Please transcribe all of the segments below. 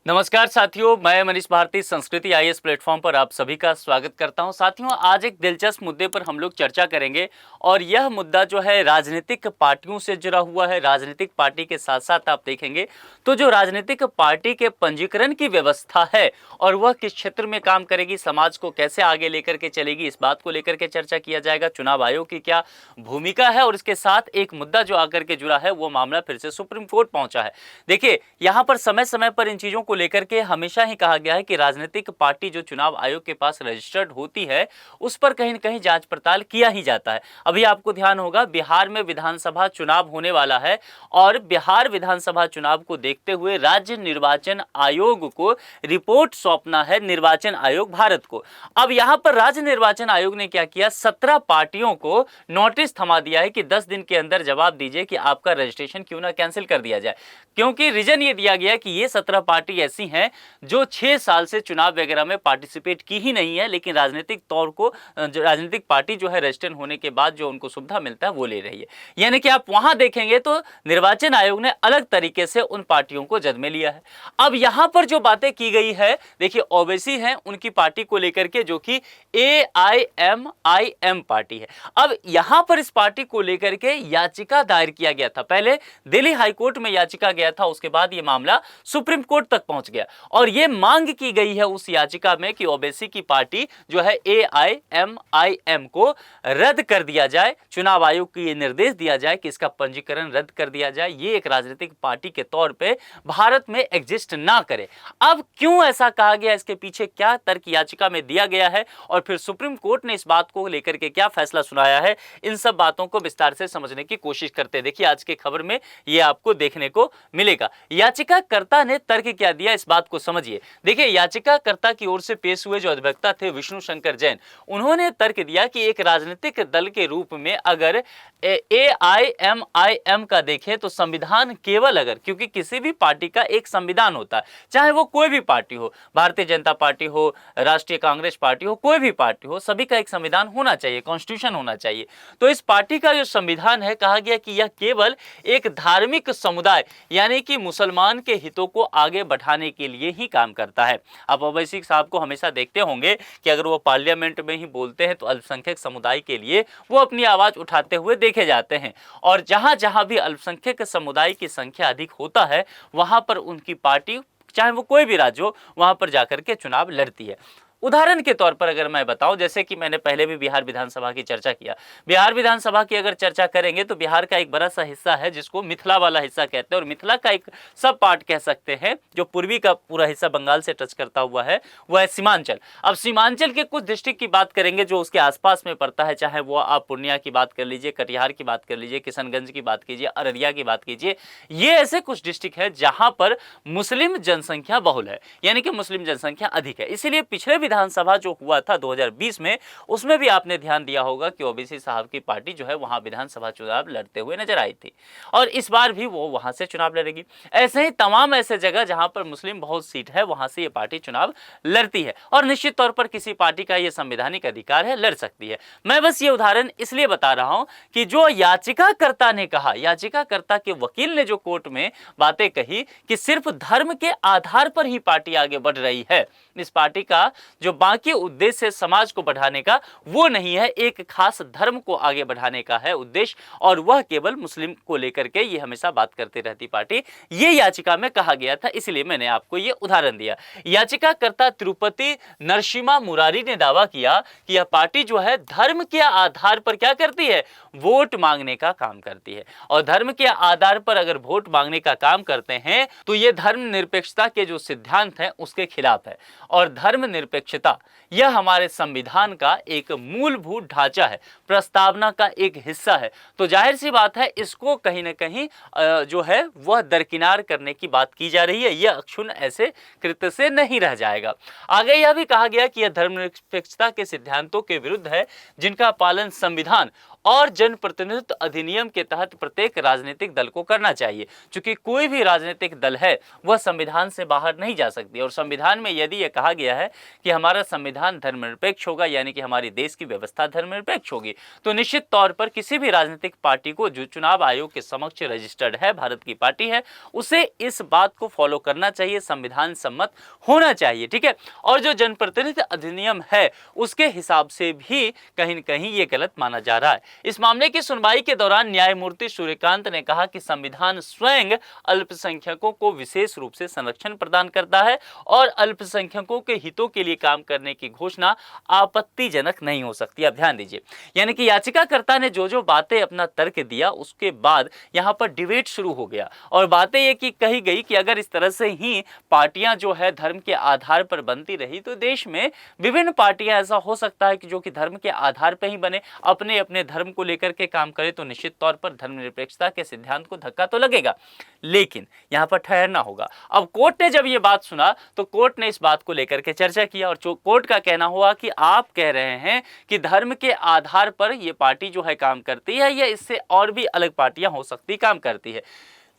नमस्कार साथियों, मैं मनीष भारती संस्कृति आईएएस प्लेटफॉर्म पर आप सभी का स्वागत करता हूं। साथियों, आज एक दिलचस्प मुद्दे पर हम लोग चर्चा करेंगे और यह मुद्दा जो है राजनीतिक पार्टियों से जुड़ा हुआ है। राजनीतिक पार्टी के साथ साथ आप देखेंगे तो जो राजनीतिक पार्टी के पंजीकरण की व्यवस्था है और वह किस क्षेत्र में काम करेगी, समाज को कैसे आगे लेकर के चलेगी, इस बात को लेकर के चर्चा किया जाएगा। चुनाव आयोग की क्या भूमिका है और इसके साथ एक मुद्दा जो आकर के जुड़ा है वो मामला फिर से सुप्रीम कोर्ट पहुंचा है। देखिए, यहाँ पर समय समय पर इन चीजों को लेकर के हमेशा ही कहा गया है कि राजनीतिक पार्टी जो चुनाव आयोग के पास रजिस्टर्ड होती है उस पर कहीं न कहीं जांच पड़ताल किया ही जाता है। अभी आपको ध्यान होगा, बिहार में विधानसभा चुनाव होने वाला है और बिहार विधानसभा चुनाव को देखते हुए राज्य निर्वाचन आयोग को रिपोर्ट सौंपना है, निर्वाचन आयोग भारत को। अब यहां पर राज्य निर्वाचन आयोग ने क्या किया, 17 पार्टियों को नोटिस थमा दिया है कि 10 दिन के अंदर जवाब दीजिए कि आपका रजिस्ट्रेशन क्यों ना कैंसिल कर दिया जाए। क्योंकि रीजन ये दिया गया कि ये 17 पार्टी ऐसी हैं जो 6 साल से चुनाव वगैरह में पार्टिसिपेट की ही नहीं है, लेकिन राजनीतिक तौर को राजनीतिक पार्टी जो है रजिस्टर होने के बाद जो उनको सुविधा मिलता है वो ले रही है। यानी कि आप वहां देखेंगे तो निर्वाचन आयोग ने अलग तरीके से उन पार्टियों को जद में लिया है। अब यहां पर जो बातें की गई है, देखिए ओवैसी हैं उनकी पार्टी को लेकर के, जो कि AIMIM पार्टी है। अब यहां पर इस पार्टी को लेकर के याचिका दायर किया गया था। पहले दिल्ली हाईकोर्ट में याचिका गया था, उसके बाद यह मामला सुप्रीम कोर्ट तक पहुंच गया और यह मांग की गई है उस याचिका में कि ओवैसी की पार्टी जो है AIMIM को रद्द कर दिया जाए। चुनाव आयोग को यह निर्देश दिया जाए कि इसका पंजीकरण रद्द कर दिया जाए, ये एक राजनीतिक पार्टी के तौर पे भारत में एग्जिस्ट ना करे। अब क्यों ऐसा कहा गया, इसके पीछे क्या तर्क याचिका में दिया गया है और फिर सुप्रीम कोर्ट ने इस बात को लेकर के क्या फैसला सुनाया है, इन सब बातों को विस्तार से समझने की कोशिश करते हैं। देखिए, आज के खबर में यह आपको देखने को मिलेगा। याचिकाकर्ता ने तर्क क्या दिया, इस बात को समझिए। देखिए, याचिकाकर्ता की ओर से पेश हुए जो अधिवक्ता थे विष्णु शंकर जैन, उन्होंने तर्क दिया कि एक राजनीतिक दल के रूप में अगर AIMIM का देखें तो संविधान केवल अगर, क्योंकि किसी भी पार्टी का एक संविधान होता है, चाहे वो कोई भी पार्टी हो, भारतीय जनता पार्टी हो, राष्ट्रीय कांग्रेस पार्टी हो, कोई भी पार्टी हो, सभी का एक संविधान होना चाहिए, कॉन्स्टिट्यूशन होना चाहिए। तो इस पार्टी का जो संविधान है, कहा गया कि यह केवल एक धार्मिक समुदाय यानी कि मुसलमान के हितों को आगे बढ़ाने के लिए ही काम करता है। आप ओवैसी साहब को हमेशा देखते होंगे कि अगर वो पार्लियामेंट में ही बोलते हैं तो अल्पसंख्यक समुदाय के लिए वो अपनी आवाज उठाते हुए देखे जाते हैं और जहां जहां भी अल्पसंख्यक समुदाय की संख्या अधिक होता है वहां पर उनकी पार्टी, चाहे वो कोई भी राज्य हो, वहां पर जाकर के चुनाव लड़ती है। उदाहरण के तौर पर अगर मैं बताऊं, जैसे कि मैंने पहले भी बिहार विधानसभा की चर्चा किया, बिहार विधानसभा की अगर चर्चा करेंगे तो बिहार का एक बड़ा सा हिस्सा है जिसको मिथिला वाला हिस्सा कहते हैं और मिथिला का एक सब पार्ट कह सकते हैं, जो पूर्वी का पूरा हिस्सा बंगाल से टच करता हुआ है, वह है सीमांचल। अब सीमांचल के कुछ डिस्ट्रिक्ट की बात करेंगे जो उसके आसपास में पड़ता है, चाहे वो आप पूर्णिया की बात कर लीजिए, कटिहार की बात कर लीजिए, किशनगंज की बात कीजिए, अररिया की बात कीजिए, ये ऐसे कुछ डिस्ट्रिक्ट है जहां पर मुस्लिम जनसंख्या बहुल है, यानी कि मुस्लिम जनसंख्या अधिक है। इसीलिए पिछले विधानसभा जो हुआ था 2020 में, उसमें भी आपने ध्यान दिया होगा कि ओवैसी साहब की पार्टी जो है वहां विधानसभा चुनाव लड़ते हुए नजर आई थी और इस बार भी वो वहां से चुनाव लड़ेगी। ऐसे ही तमाम ऐसे जगह जहां पर मुस्लिम बहुत सीट है वहां से ये पार्टी चुनाव लड़ती है और निश्चित तौर पर किसी पार्टी का ये संवैधानिक अधिकार है, लड़ सकती है। मैं बस ये उदाहरण इसलिए बता रहा हूं कि जो याचिकाकर्ता ने कहा, याचिकाकर्ता के वकील ने जो कोर्ट में बातें कही कि सिर्फ धर्म के आधार पर ही पार्टी आगे बढ़ रही है, इस पार्टी का जो बाकी उद्देश्य है समाज को बढ़ाने का वो नहीं है, एक खास धर्म को आगे बढ़ाने का है उद्देश्य और वह केवल मुस्लिम को लेकर के ये हमेशा बात करती रहती पार्टी, ये याचिका में कहा गया था। इसलिए मैंने आपको ये उदाहरण दिया। याचिकाकर्ता तिरुपति नरसिम्हा मुरारी ने दावा किया कि यह पार्टी जो है धर्म के आधार पर क्या करती है, वोट मांगने का काम करती है और धर्म के आधार पर अगर वोट मांगने का काम करते हैं तो ये धर्मनिरपेक्षता के जो सिद्धांत हैं उसके खिलाफ है और धर्मनिरपेक्षता यह हमारे संविधान का एक मूलभूत ढांचा है, प्रस्तावना का एक हिस्सा है। तो जाहिर सी बात है इसको कहीं ना कहीं जो है वह दरकिनार करने की बात की जा रही है। यह अक्षुण्ण ऐसे कृत्य से नहीं रह जाएगा। आगे यह भी कहा गया कि यह धर्मनिरपेक्षता के सिद्धांतों के विरुद्ध है जिनका पालन संविधान और जनप्रतिनिधित्व अधिनियम के तहत प्रत्येक राजनीतिक दल को करना चाहिए, क्योंकि कोई भी राजनीतिक दल है वह संविधान से बाहर नहीं जा सकती। और संविधान में यदि यह कहा गया है कि हमारा संविधान धर्मनिरपेक्ष होगा, यानी कि हमारी देश की व्यवस्था धर्मनिरपेक्ष होगी, तो निश्चित तौर पर किसी भी राजनीतिक पार्टी को जो चुनाव आयोग के समक्ष रजिस्टर्ड है, भारत की पार्टी है, उसे इस बात को फॉलो करना चाहिए, संविधान सम्मत होना चाहिए, ठीक है। और जो जनप्रतिनिधित्व अधिनियम है उसके हिसाब से भी कहीं न कहीं ये गलत माना जा रहा है। इस मामले की सुनवाई के दौरान न्यायमूर्ति सूर्यकांत ने कहा कि संविधान स्वयं अल्पसंख्यकों को विशेष रूप से संरक्षण प्रदान करता है और अल्पसंख्यकों के हितों के लिए काम करने की घोषणा आपत्तिजनक नहीं हो सकती। अब ध्यान दीजिए, यानी कि याचिकाकर्ता ने जो बातें अपना तर्क दिया उसके बाद यहां पर डिबेट शुरू हो गया और बातें ये कि कही गई कि अगर इस तरह से ही पार्टियां जो है धर्म के आधार पर बनती रही तो देश में विभिन्न पार्टियां ऐसा हो सकता है कि जो कि धर्म के आधार पर ही बने, अपने अपने धर्म को लेकर के काम करे, तो निश्चित तौर पर धर्मनिरपेक्षता के सिद्धांत को धक्का तो लगेगा, लेकिन यहां पर ठहरना होगा। अब कोर्ट ने जब ये बात सुना तो कोर्ट ने इस बात को लेकर के चर्चा किया और जो कोर्ट का कहना हुआ कि आप कह रहे हैं कि धर्म के आधार पर ये पार्टी जो है काम करती है या इससे और भी अलग पार्टियां हो सकती काम करती है,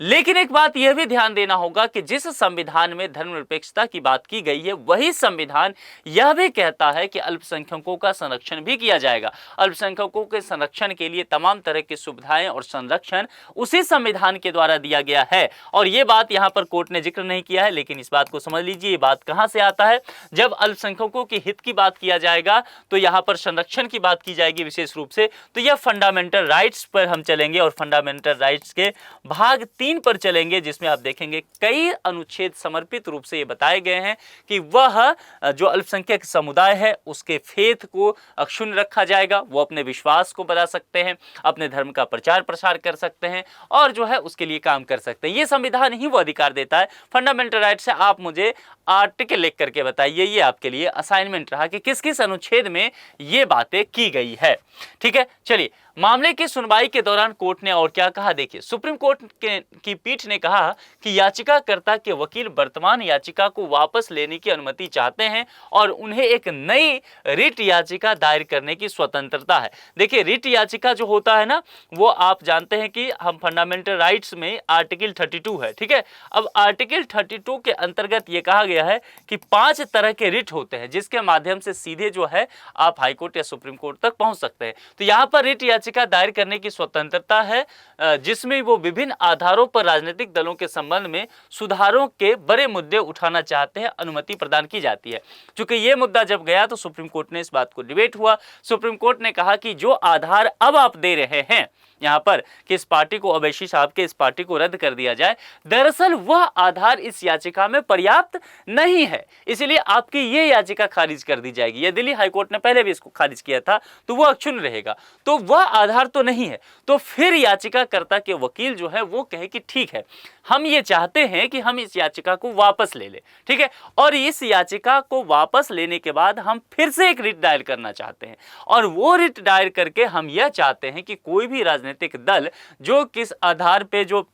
लेकिन एक बात यह भी ध्यान देना होगा कि जिस संविधान में धर्मनिरपेक्षता की बात की गई है वही संविधान यह भी कहता है कि अल्पसंख्यकों का संरक्षण भी किया जाएगा। अल्पसंख्यकों के संरक्षण के लिए तमाम तरह की सुविधाएं और संरक्षण उसी संविधान के द्वारा दिया गया है और ये बात यहाँ पर कोर्ट ने जिक्र नहीं किया है, लेकिन इस बात को समझ लीजिए ये बात कहाँ से आता है। जब अल्पसंख्यकों के हित की बात किया जाएगा तो यहाँ पर संरक्षण की बात की जाएगी विशेष रूप से, तो यह फंडामेंटल राइट्स पर हम चलेंगे और फंडामेंटल राइट्स के भाग 3 पर चलेंगे, जिसमें आप देखेंगे कई अनुच्छेद समर्पित रूप से ये बताए गए हैं कि वह जो अल्पसंख्यक समुदाय है उसके फेथ को अक्षुण्ण रखा जाएगा, वो अपने विश्वास को बता सकते हैं, अपने धर्म का प्रचार प्रसार कर सकते हैं और जो है उसके लिए काम कर सकते हैं। ये संविधान ही वो अधिकार देता है। फंडामेंटल राइट्स से आप मुझे आर्टिकल लिख करके बताइए, ये आपके लिए असाइनमेंट रहा कि किस किस अनुच्छेद में ये बातें की गई है, ठीक है। चलिए, मामले की सुनवाई के दौरान कोर्ट ने और क्या कहा, देखिए सुप्रीम कोर्ट की पीठ ने कहा कि याचिकाकर्ता के वकील वर्तमान याचिका को वापस लेने की अनुमति चाहते हैं और उन्हें एक नई रिट याचिका दायर करने की स्वतंत्रता है। देखिए, रिट याचिका जो होता है ना, वो आप जानते हैं कि हम फंडामेंटल राइट्स में आर्टिकल 32 है, ठीक है। अब आर्टिकल 32 के अंतर्गत ये कहा गया है कि 5 तरह के रिट होते हैं जिसके माध्यम से सीधे जो है आप हाईकोर्ट या सुप्रीम कोर्ट तक पहुंच सकते हैं। तो यहाँ पर रिट याचिका दायर करने की स्वतंत्रता है, जिसमें वो विभिन्न आधारों पर राजनीतिक दलों के संबंध में सुधारों के बड़े मुद्दे उठाना चाहते हैं, अनुमति प्रदान की जाती है। क्योंकि ये मुद्दा जब गया तो सुप्रीम कोर्ट ने इस बात को डिबेट हुआ। सुप्रीम कोर्ट ने कहा कि जो आधार अब आप दे रहे हैं यहाँ पर कि इस पार्टी को अवैशी साहब के इस पार्टी को रद्द कर दिया जाए, दरअसल वह आधार इस याचिका में पर्याप्त नहीं है, इसलिए आपकी ये याचिका खारिज कर दी जाएगी। ये दिल्ली हाईकोर्ट ने पहले भी इसको खारिज किया था, तो वह अक्षुण्ण रहेगा। तो वह आधार तो नहीं है, तो फिर याचिकाकर्ता के वकील जो है वो कहे कि ठीक है, हम ये चाहते हैं कि हम इस याचिका को वापस ले लें, ठीक है। और इस याचिका को वापस लेने के बाद हम फिर से एक रिट दायर करना चाहते हैं और वो रिट दायर करके हम यह चाहते हैं कि कोई भी राजनीतिक दल जो किस आधार पे जो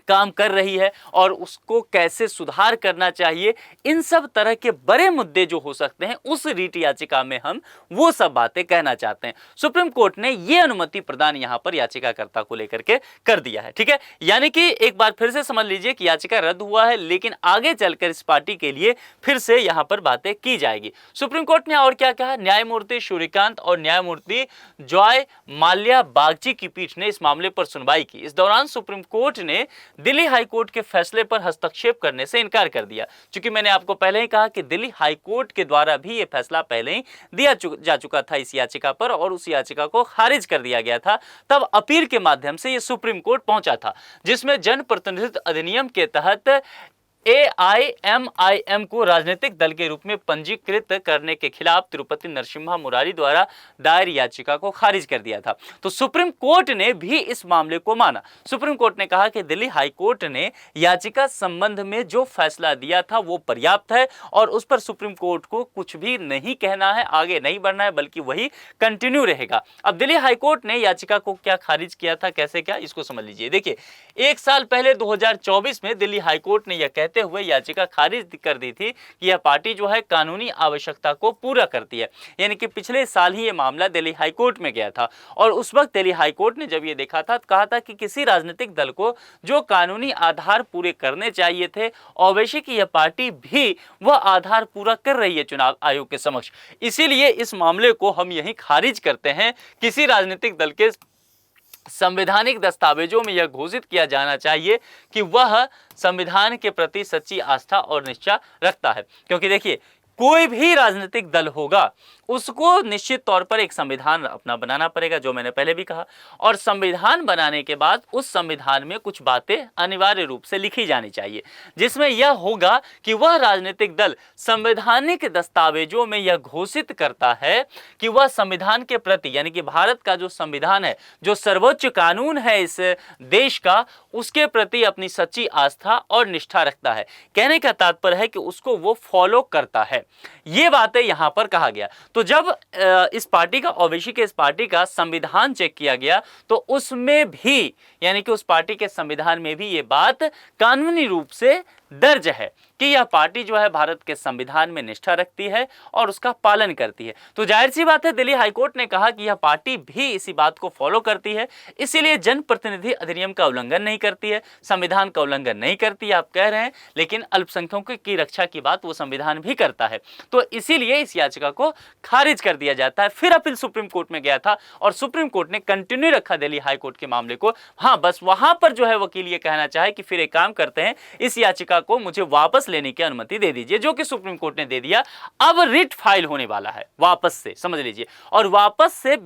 काम कर रही है और उसको कैसे सुधार करना चाहिए, इन सब तरह के बड़े मुद्दे जो हो सकते हैं उस रिट याचिका में हम वो सब बातें कहना चाहते हैं। सुप्रीम कोर्ट ने ये अनुमति प्रदान यहां पर याचिकाकर्ता को लेकर के कर दिया है, ठीक है। यानी कि एक बार फिर से समझ लीजिए कि याचिका रद्द हुआ है, लेकिन आगे चलकर इस पार्टी के लिए फिर से यहां पर बातें की जाएगी। सुप्रीम कोर्ट ने और क्या कहा, न्यायमूर्ति सूर्यकांत और न्यायमूर्ति जॉय माल्या बागची की पीठ ने इस मामले पर सुनवाई की। इस दौरान सुप्रीम कोर्ट ने दिल्ली हाईकोर्ट के फैसले पर हस्तक्षेप करने से इनकार कर दिया। क्योंकि मैंने आपको पहले ही कहा कि दिल्ली हाईकोर्ट के द्वारा भी यह फैसला पहले ही दिया जा चुका था इस याचिका पर और उस याचिका को खारिज कर दिया गया था। तब अपील के माध्यम से यह सुप्रीम कोर्ट पहुंचा था, जिसमें जनप्रतिनिधित्व अधिनियम के तहत AIMIM को राजनीतिक दल के रूप में पंजीकृत करने के खिलाफ तिरुपति नरसिम्हा मुरारी द्वारा दायर याचिका को खारिज कर दिया था। तो सुप्रीम कोर्ट ने भी इस मामले को माना। सुप्रीम कोर्ट ने कहा कि दिल्ली हाई कोर्ट ने याचिका संबंध में जो फैसला दिया था वो पर्याप्त है और उस पर सुप्रीम कोर्ट को कुछ भी नहीं कहना है, आगे नहीं बढ़ना है, बल्कि वही कंटिन्यू रहेगा। अब दिल्ली हाई कोर्ट ने याचिका को क्या खारिज किया था, कैसे क्या, इसको समझ लीजिए। देखिए, एक साल पहले 2024 में दिल्ली हाई कोर्ट ने यह कहते देते हुए याचिका खारिज कर दी थी कि यह पार्टी जो है कानूनी आवश्यकता को पूरा करती है। यानी कि पिछले साल ही ये मामला दिल्ली हाईकोर्ट में गया था और उस वक्त दिल्ली हाईकोर्ट ने जब ये देखा था तो कहा था कि किसी राजनीतिक दल को जो कानूनी आधार पूरे करने चाहिए थे, ओवैसी की यह पार्टी भी वह आधार पूरा कर रही है चुनाव आयोग के समक्ष। इसीलिए इस मामले को हम यहीं खारिज करते हैं। किसी राजनीतिक दल के संवैधानिक दस्तावेजों में यह घोषित किया जाना चाहिए कि वह संविधान के प्रति सच्ची आस्था और निष्ठा रखता है। क्योंकि देखिए, कोई भी राजनीतिक दल होगा उसको निश्चित तौर पर एक संविधान अपना बनाना पड़ेगा, जो मैंने पहले भी कहा, और संविधान बनाने के बाद उस संविधान में कुछ बातें अनिवार्य रूप से लिखी जानी चाहिए, जिसमें यह होगा कि वह राजनीतिक दल संवैधानिक दस्तावेजों में यह घोषित करता है कि वह संविधान के प्रति, यानी कि भारत का जो संविधान है, जो सर्वोच्च कानून है इस देश का, उसके प्रति अपनी सच्ची आस्था और निष्ठा रखता है। कहने का तात्पर्य है कि उसको वो फॉलो करता है। ये बातें यहां पर कहा गया। तो जब इस पार्टी का, ओवैसी के इस पार्टी का संविधान चेक किया गया तो उसमें भी, यानी कि उस पार्टी के संविधान में भी ये बात कानूनी रूप से दर्ज है कि यह पार्टी जो है भारत के संविधान में निष्ठा रखती है और उसका पालन करती है। तो जाहिर सी बात है, दिल्ली हाईकोर्ट ने कहा कि यह पार्टी भी इसी बात को फॉलो करती है, इसीलिए जनप्रतिनिधि अधिनियम का उल्लंघन नहीं करती है, संविधान का उल्लंघन नहीं करती है। आप कह रहे हैं, लेकिन अल्पसंख्यकों की रक्षा की बात वो संविधान भी करता है। तो इसीलिए इस याचिका को खारिज कर दिया जाता है। फिर अपील सुप्रीम कोर्ट में गया था और सुप्रीम कोर्ट ने कंटिन्यू रखा दिल्ली हाईकोर्ट के मामले को। हाँ, बस वहां पर जो है वकील ये कहना चाहे कि फिर एक काम करते हैं, इस याचिका को मुझे वापस लेने की अनुमति दे दीजिए, जो कि सुप्रीम कोर्ट ने दे दिया। अब रिट फाइल होने वाला है वापस से, समझ लीजिए, और वापस से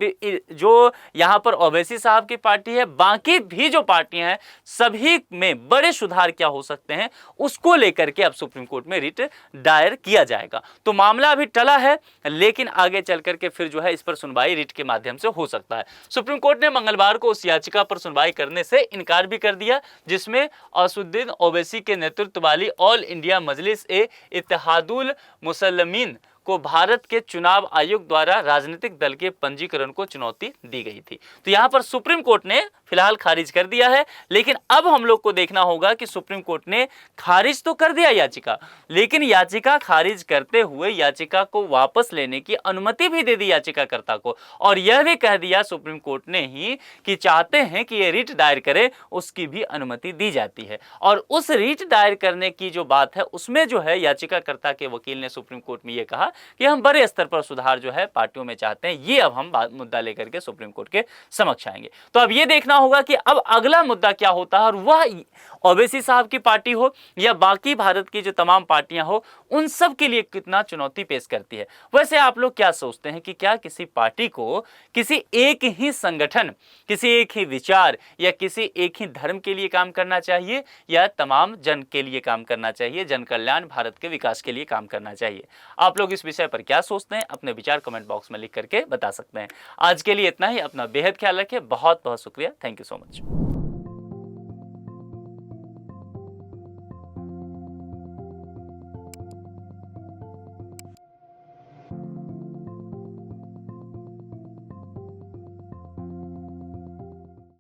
जो यहां पर ओवैसी साहब की पार्टी है, बाकी भी जो पार्टियां हैं, सभी में बड़े सुधार क्या हो सकते हैं उसको लेकर के अब सुप्रीम कोर्ट में रिट दायर किया जाएगा। तो मामला अभी टला है, लेकिन आगे चल करके फिर जो है इस पर सुनवाई रिट के माध्यम से हो सकता है। सुप्रीम कोर्ट ने मंगलवार को उस याचिका पर सुनवाई करने से इनकार भी कर दिया जिसमें असदुद्दीन ओवैसी के नेतृत्व वाली ऑल इंडिया मजलिस ए इत्तेहादुल मुसल्लिमीन को भारत के चुनाव आयोग द्वारा राजनीतिक दल के पंजीकरण को चुनौती दी गई थी। तो यहां पर सुप्रीम कोर्ट ने फिलहाल खारिज कर दिया है, लेकिन अब हम लोग को देखना होगा कि सुप्रीम कोर्ट ने खारिज तो कर दिया याचिका, लेकिन याचिका खारिज करते हुए याचिका को वापस लेने की अनुमति भी दे दी याचिकाकर्ता को, और यह भी कह दिया सुप्रीम कोर्ट ने ही कि चाहते हैं कि ये रिट दायर करे, उसकी भी अनुमति दी जाती है। और उस रिट दायर करने की जो बात है उसमें जो है याचिकाकर्ता के वकील ने सुप्रीम कोर्ट में ये कहा कि हम बड़े स्तर पर सुधार जो है पार्टियों में चाहते हैं। ये अब हम मुद्दा लेकर के सुप्रीम कोर्ट के समक्ष आएंगे। तो अब ये देखना होगा कि अब अगला मुद्दा क्या होता है, और वह ओवैसी साहब की पार्टी हो या बाकी भारत की जो तमाम पार्टियां हो, उन सब के लिए कितना चुनौती पेश करती है। वैसे आप लोग क्या सोचते हैं कि क्या किसी पार्टी को किसी एक ही संगठन, किसी एक ही विचार या किसी एक ही धर्म के लिए काम करना चाहिए, या तमाम जन के लिए काम करना चाहिए, जन कल्याण, भारत के विकास के लिए काम करना चाहिए? आप लोग इस विषय पर क्या सोचते हैं, अपने विचार कमेंट बॉक्स में लिख करके बता सकते हैं। आज के लिए इतना ही। अपना बेहद ख्याल रखें। बहुत बहुत शुक्रिया। Thank you so much.